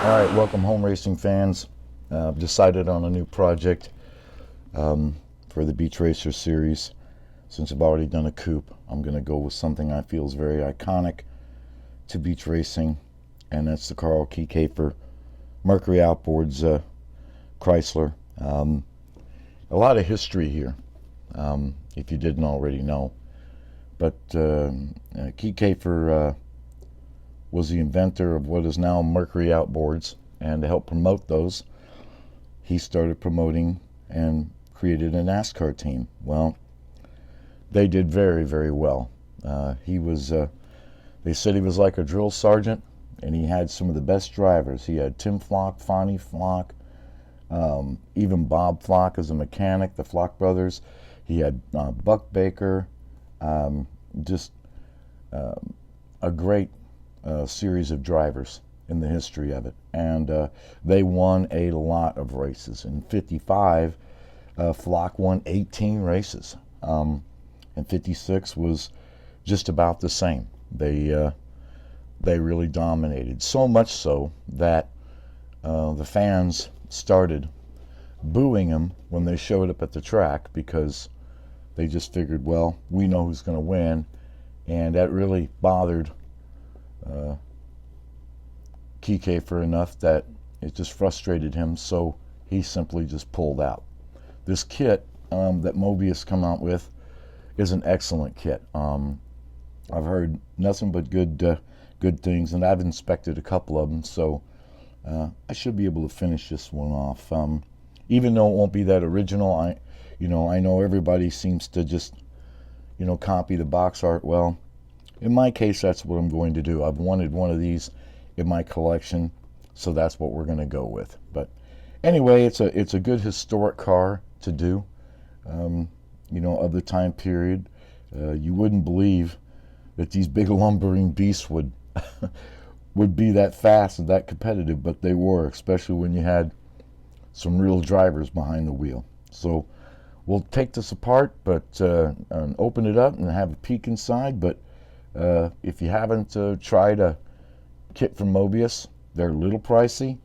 All right, welcome home racing fans. I've decided on a new project for the Beach Racer series. Since I've already done a coupe, I'm going to go with something I feel is very iconic to beach racing, and that's the Carl Kiekhaefer Mercury Outboards Chrysler. A lot of history here, if you didn't already know. But Kiekhaefer was the inventor of what is now Mercury Outboards, and to help promote those, he started promoting and created a NASCAR team. Well, they did very, very well. They said he was like a drill sergeant, and he had some of the best drivers. He had Tim Flock, Fonnie Flock, even Bob Flock as a mechanic, the Flock brothers. He had Buck Baker, just a great series of drivers in the history of it. And they won a lot of races. In 55, Flock won 18 races. And 56 was just about the same. They really dominated. So much so that the fans started booing him when they showed up at the track, because they just figured, well, we know who's going to win. And that really bothered Kiekhaefer enough that it just frustrated him, so he simply just pulled out. This kit that Mobius come out with is an excellent kit. I've heard nothing but good things, and I've inspected a couple of them, so I should be able to finish this one off. Even though it won't be that original, I know everybody seems to just copy the box art. Well, in my case, that's what I'm going to do. I've wanted one of these in my collection, so that's what we're going to go with. But anyway, it's a good historic car to do. Of the time period, you wouldn't believe that these big lumbering beasts would would be that fast and that competitive, but they were, especially when you had some real drivers behind the wheel. So we'll take this apart, but and open it up and have a peek inside. But if you haven't tried a kit from Mobius, they're a little pricey,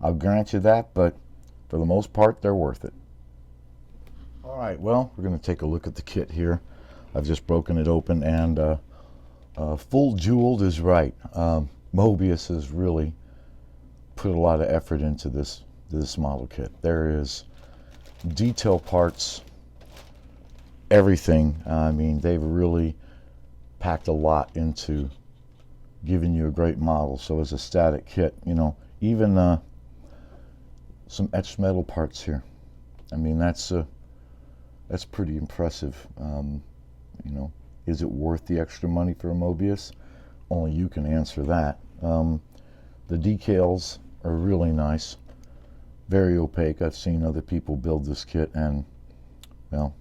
I'll grant you that, but for the most part, they're worth it. All right, well, we're going to take a look at the kit here. I've just broken it open, and full jeweled is right. Mobius has really put a lot of effort into this model kit. There is detail parts, everything. I mean, they've really packed a lot into giving you a great model. So as a static kit, even some etched metal parts here. I mean, that's pretty impressive. Is it worth the extra money for a Mobius? Only you can answer that. The decals are really nice, very opaque. I've seen other people build this kit, and well,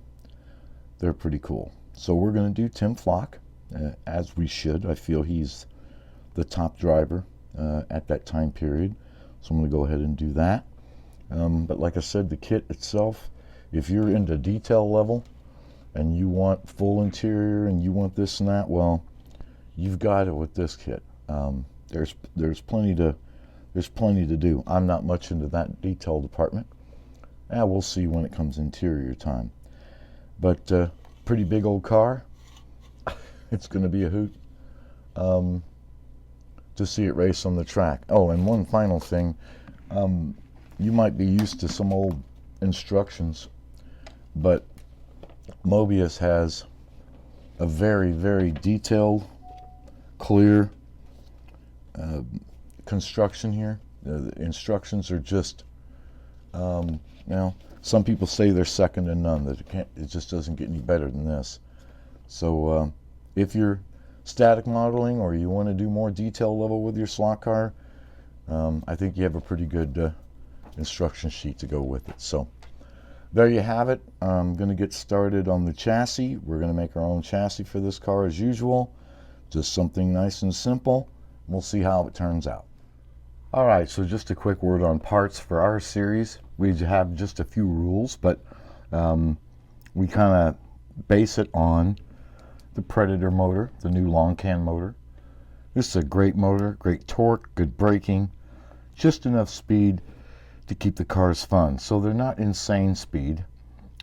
they're pretty cool. So we're going to do Tim Flock, as we should. I feel he's the top driver at that time period, so I'm going to go ahead and do that. But like I said, the kit itself, if you're into detail level and you want full interior and you want this and that, well, you've got it with this kit. There's plenty to do. I'm not much into that detail department. We'll see when it comes interior time. But pretty big old car. It's going to be a hoot to see it race on the track. Oh, and one final thing. You might be used to some old instructions, but Mobius has a very, very detailed, clear construction here. The instructions are just, some people say they're second to none, that it just doesn't get any better than this. So if you're static modeling or you want to do more detail level with your slot car, I think you have a pretty good instruction sheet to go with it. So there you have it. I'm going to get started on the chassis. We're going to make our own chassis for this car as usual. Just something nice and simple. We'll see how it turns out. All right, so just a quick word on parts for our series. We have just a few rules, but we kind of base it on the Predator motor, the new long can motor. This is a great motor, great torque, good braking, just enough speed to keep the cars fun. So they're not insane speed,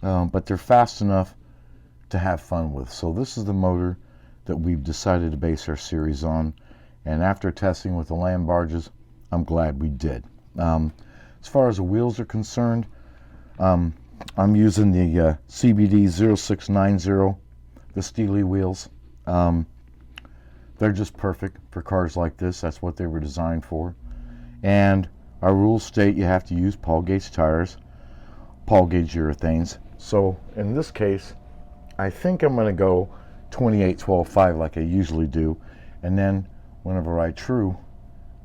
but they're fast enough to have fun with. So this is the motor that we've decided to base our series on, and after testing with the land barges, I'm glad we did. As far as the wheels are concerned, I'm using the CBD 0690, the Steely wheels. They're just perfect for cars like this. That's what they were designed for. And our rules state you have to use Paul gauge tires, Paul gauge urethanes. So in this case, I think I'm going to go 28-12-5 like I usually do, and then whenever I true,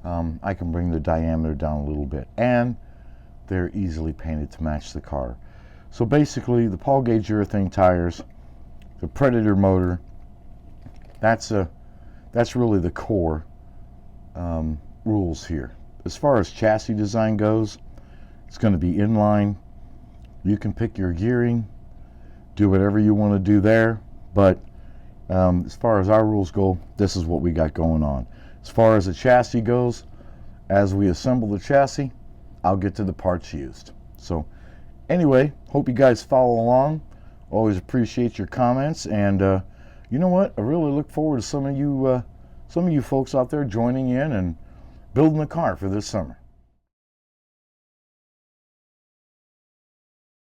I can bring the diameter down a little bit, and they're easily painted to match the car. So basically, the Paul gauge urethane tires, the Predator motor, that's really the core rules here. As far as chassis design goes, it's going to be inline. You can pick your gearing, do whatever you want to do there, but as far as our rules go, this is what we got going on. As far as the chassis goes, as we assemble the chassis, I'll get to the parts used. So anyway, hope you guys follow along. Always appreciate your comments, and you know what? I really look forward to some of you folks out there joining in and building a car for this summer.